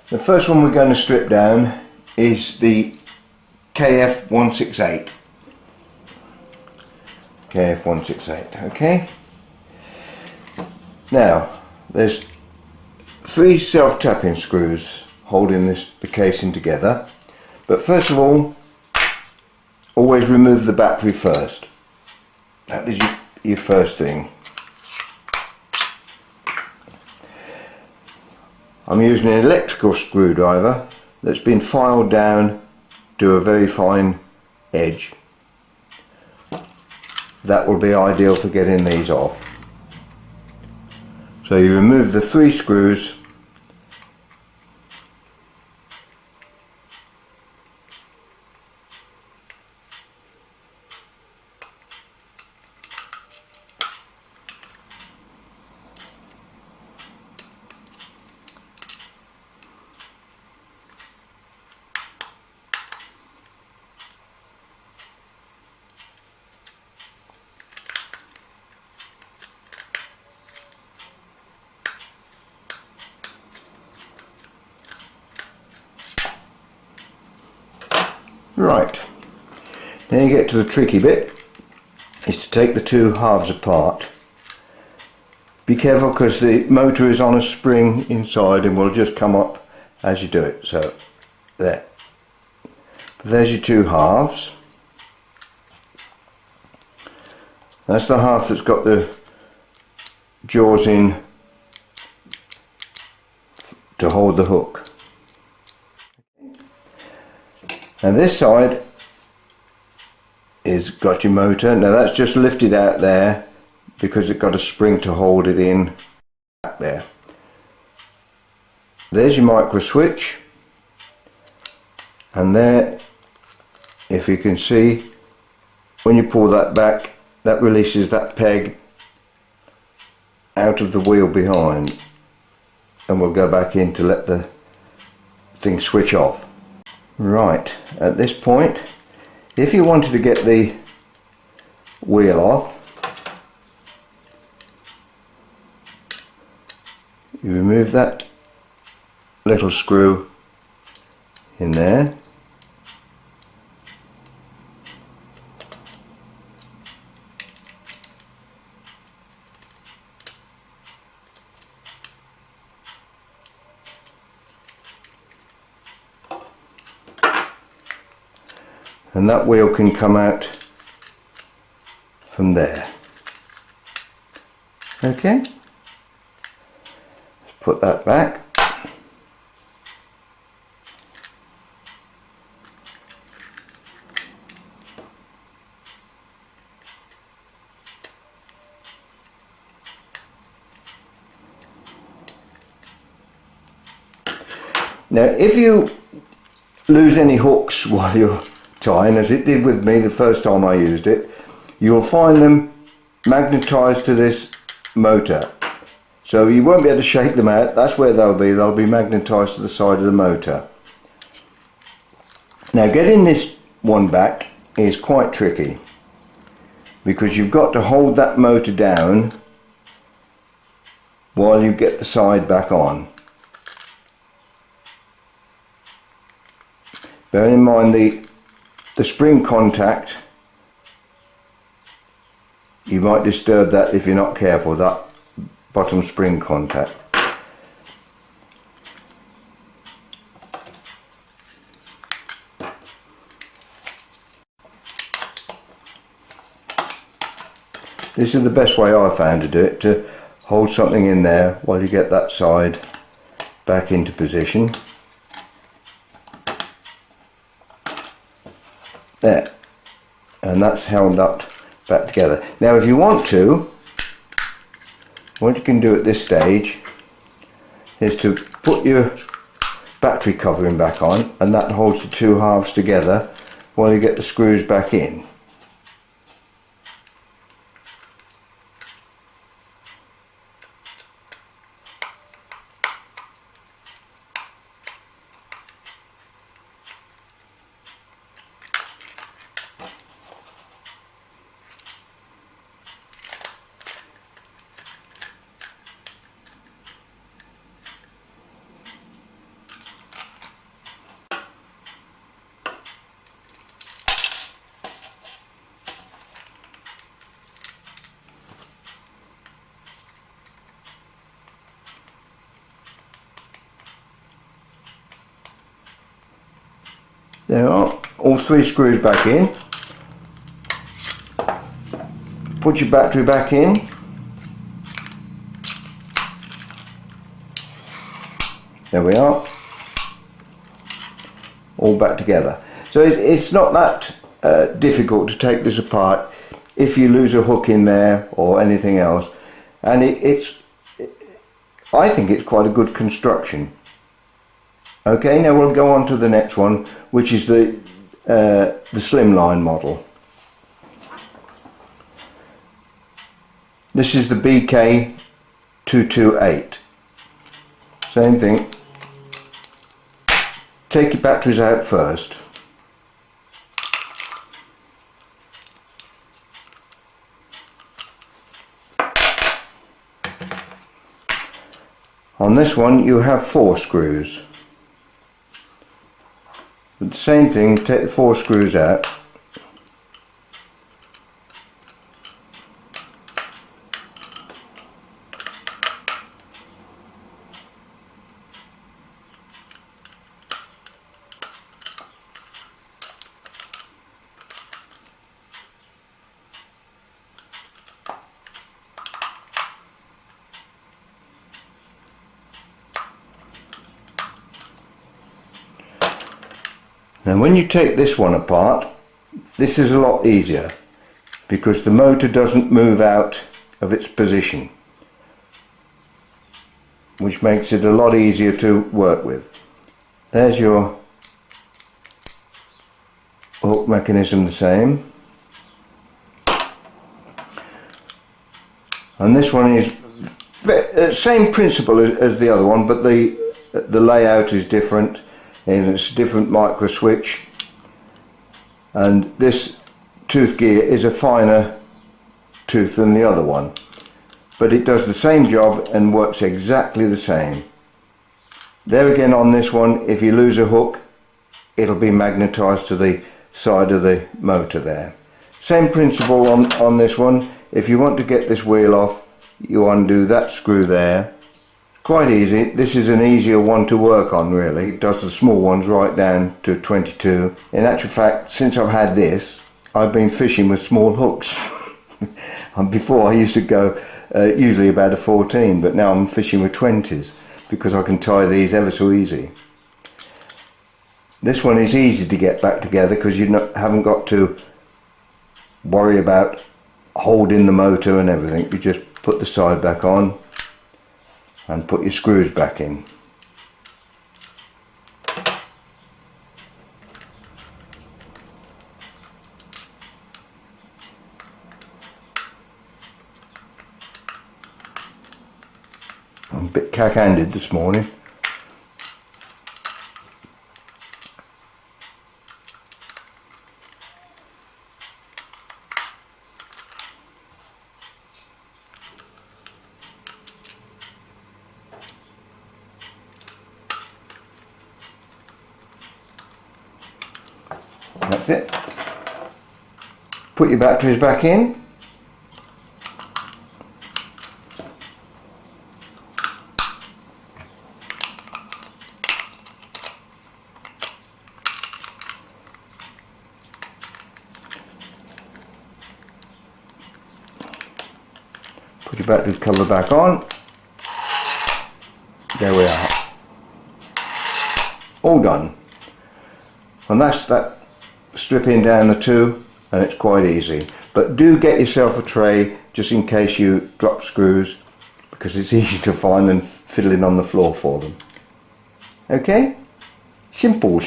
The first one we're going to strip down is the KF168. KF168, okay? Now, there's 3 self-tapping screws holding the casing together. But first of all, always remove the battery first. That is your first thing. I'm using an electrical screwdriver that's been filed down to a very fine edge. That will be ideal for getting these off. So you remove the 3 screws . Right, now you get to the tricky bit, is to take the 2 halves apart. Be careful because the motor is on a spring inside and will just come up as you do it. So there, but there's your 2 halves. That's the half that's got the jaws in to hold the hook. And this side is got your motor. Now that's just lifted out there because it's got a spring to hold it in back there. There's your micro switch, and there, if you can see, when you pull that back, that releases that peg out of the wheel behind and will go back in to let the thing switch off. Right, at this point, if you wanted to get the wheel off, you remove that little screw in there, and that wheel can come out from there. Okay, let's put that back. Now if you lose any hooks while you're tying, as it did with me the first time I used it, you'll find them magnetised to this motor, so you won't be able to shake them out. That's where they'll be magnetised to the side of the motor. Now getting this one back is quite tricky because you've got to hold that motor down while you get the side back on. Bearing in mind the spring contact, you might disturb that if you're not careful, that bottom spring contact. This is the best way I found to do it, to hold something in there while you get that side back into position. There, and that's held up back together. Now if you want to, what you can do at this stage is to put your battery covering back on, and that holds the 2 halves together while you get the screws back in. There are all 3 screws back in. Put your battery back in. There we are. All back together. So it's not that difficult to take this apart if you lose a hook in there or anything else. And I think it's quite a good construction. Okay, now we'll go on to the next one, which is the slimline model. This is the BK228. Same thing. Take your batteries out first. On this one you have 4 screws. But the same thing, take the 4 screws out. Now when you take this one apart, this is a lot easier because the motor doesn't move out of its position, which makes it a lot easier to work with. There's your hook mechanism, the same. And this one is same principle as the other one, but the layout is different. And it's a different micro switch, and this tooth gear is a finer tooth than the other one, but it does the same job and works exactly the same. There again, on this one, if you lose a hook, it'll be magnetized to the side of the motor there. Same principle on this one. If you want to get this wheel off, you undo that screw there. Quite easy. This is an easier one to work on, really. It does the small ones right down to 22. In actual fact, since I've had this, I've been fishing with small hooks. And before I used to go usually about a 14, but now I'm fishing with 20s because I can tie these ever so easy. This one is easy to get back together because you haven't got to worry about holding the motor and everything. You just put the side back on and put your screws back in. I'm a bit cack-handed this morning. That's it. Put your batteries back in. Put your battery cover back on. There we are. All done. And that's that. Stripping down the 2, and it's quite easy. But do get yourself a tray just in case you drop screws, because it's easy to find than fiddling on the floor for them. Okay? Simple.